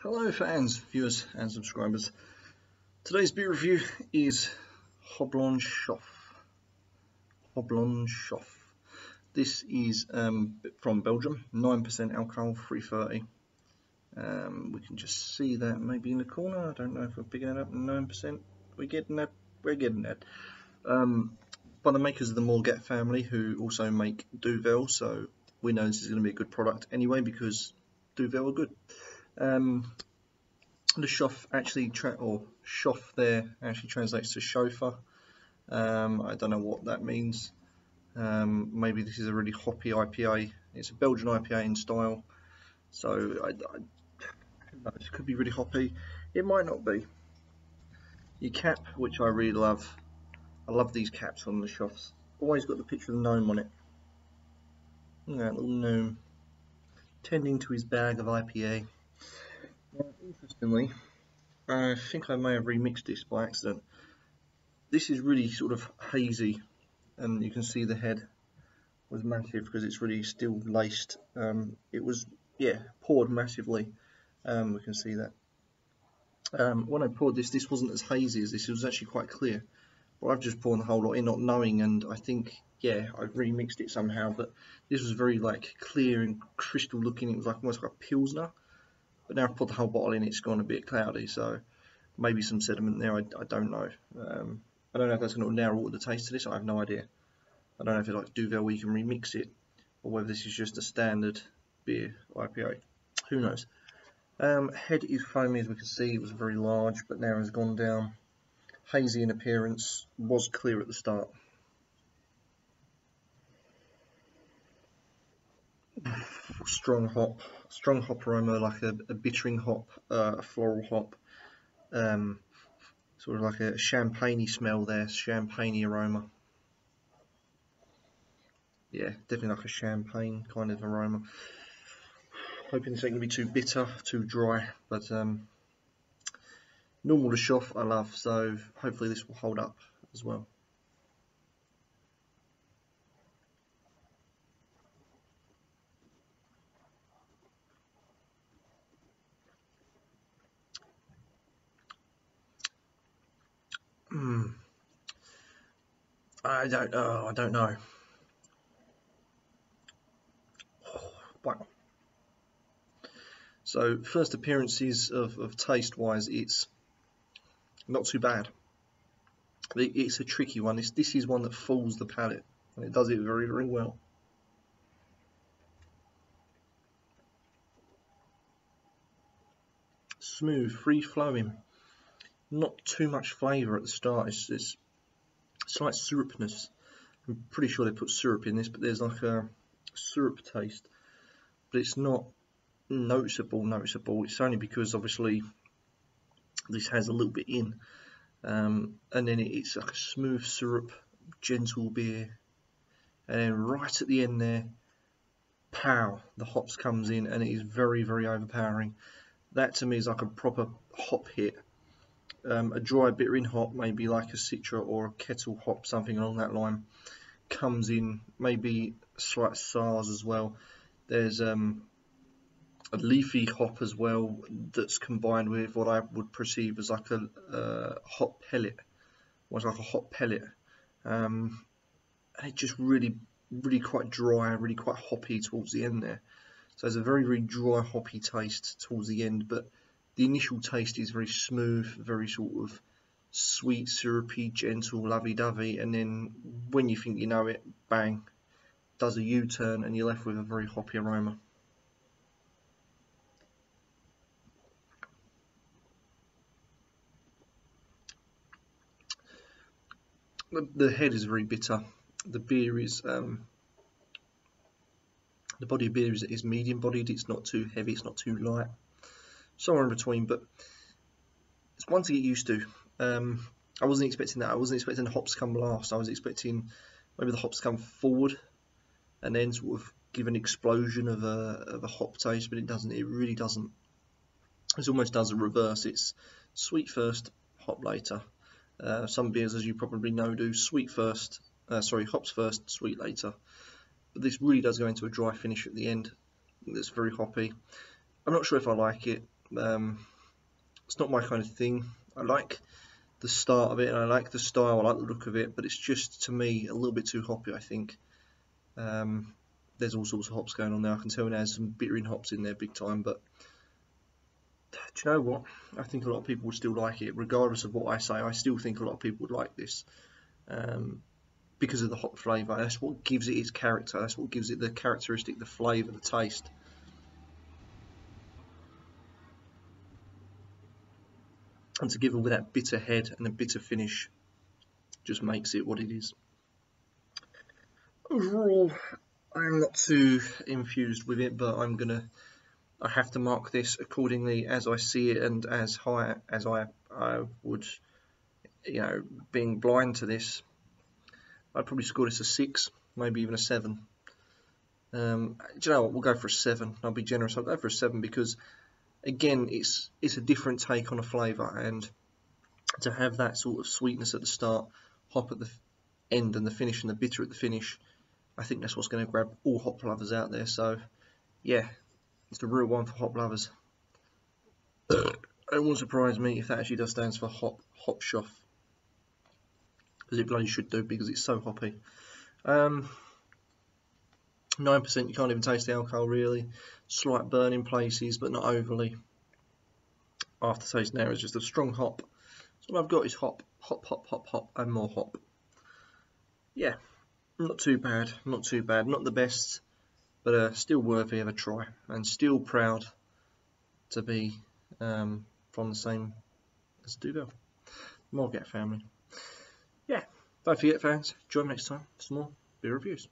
Hello fans, viewers and subscribers. Today's beer review is Houblon Chouffe. Houblon Chouffe. This is from Belgium, 9% alcohol, 330. We can just see that maybe in the corner. I don't know if we're picking it up. 9%. We're getting that. By the makers of the Morgat family, who also make Duvel, so we know this is going to be a good product anyway because Duvel are good. The Chouffe actually, Chouffe there actually translates to chauffeur. I don't know what that means. Maybe this is a really hoppy IPA. It's a Belgian IPA in style, so this could be really hoppy. It might not be. Your cap, which I really love. I love these caps on the Chouffes. Always got the picture of the gnome on it. Look at that little gnome tending to his bag of IPA. Now, interestingly, I think I may have remixed this by accident. This is really sort of hazy, and you can see the head was massive because it's really still laced. It was, poured massively. We can see that. When I poured this wasn't as hazy as this. It was actually quite clear. But I've just poured the whole lot in, not knowing, and I think, I've remixed it somehow. But this was very clear and crystal looking. It was almost like a Pilsner. But now I've put the whole bottle in, it's gone a bit cloudy. So maybe some sediment there. I don't know. I don't know if that's going to narrow the taste to this. I have no idea. I don't know if it's like Duvel where you can remix it, or whether this is just a standard beer IPA. Who knows? Head is foamy, as we can see. It was very large, but now has gone down. Hazy in appearance, was clear at the start. Strong hop aroma, like a bittering hop, a floral hop. Sort of like a champagne-y smell there, champagne-y aroma. Yeah, definitely like a champagne kind of aroma. Hoping this ain't going to be too bitter, too dry, but normal to Chouffe I love, so hopefully this will hold up as well. I don't know. Wow. So first appearances of taste wise, it's not too bad. It's a tricky one. This is one that fools the palate, and it does it very, very well. Smooth, free flowing, not too much flavour at the start. It's slight syrupness. I'm pretty sure they put syrup in this, but there's like a syrup taste, but it's not noticeable. It's only because obviously this has a little bit in, and then it's like a smooth syrup, gentle beer, and then right at the end there, pow, the hops comes in, and it is very, very overpowering. That to me is like a proper hop hit. A dry bitter in hop, maybe like a Citra or a kettle hop, something along that line, comes in. Maybe slight SARS as well. There's a leafy hop as well that's combined with what I would perceive as like a hop pellet, almost like a hop pellet. And it just really quite dry, really quite hoppy towards the end there. So there's a very, very dry hoppy taste towards the end, but the initial taste is very smooth, very sort of sweet, syrupy, gentle, lovey-dovey, and then when you think you know it, bang, does a U-turn and you're left with a very hoppy aroma. The head is very bitter. The beer is the body of beer is medium bodied. It's not too heavy, it's not too light, somewhere in between, but it's one to get used to. I wasn't expecting that. I wasn't expecting the hops to come last. I was expecting maybe the hops to come forward and then sort of give an explosion of a hop taste, but it doesn't. It really doesn't. It almost does a reverse. It's sweet first, hop later. Some beers, as you probably know, do hops first, sweet later. But this really does go into a dry finish at the end. That's very hoppy. I'm not sure if I like it. It's not my kind of thing. I like the start of it, and I like the style, I like the look of it, but it's just, to me, a little bit too hoppy, I think. There's all sorts of hops going on there. I can tell there's some bittering hops in there big time, but do you know what? I think a lot of people would still like it, regardless of what I say. I still think a lot of people would like this, because of the hop flavour. That's what gives it its character. That's what gives it the characteristic, the flavour, the taste. And together with that bitter head and a bitter finish, just makes it what it is. Overall, I'm not too infused with it, but I have to mark this accordingly as I see it, and as high as I would, being blind to this, I'd probably score this a 6, maybe even a 7. Do you know what? We'll go for a 7. I'll be generous. I'll go for a 7 because, again, it's a different take on a flavour, and to have that sort of sweetness at the start, hop at the end, and the finish, and the bitter at the finish, I think that's what's going to grab all hop lovers out there. So, yeah, it's the real one for hop lovers. It won't surprise me if that actually does stand for Houblon Chouffe, because it bloody should do, because it's so hoppy. 9%, you can't even taste the alcohol really. Slight burn in places, but not overly. Aftertaste now is just a strong hop. So what I've got is hop, hop, hop, hop, hop, and more hop. Yeah, not too bad, not too bad. Not the best, but still worthy of a try, and still proud to be from the same as Duvel, Morgat family. Yeah, don't forget, fans, join me next time for some more beer reviews.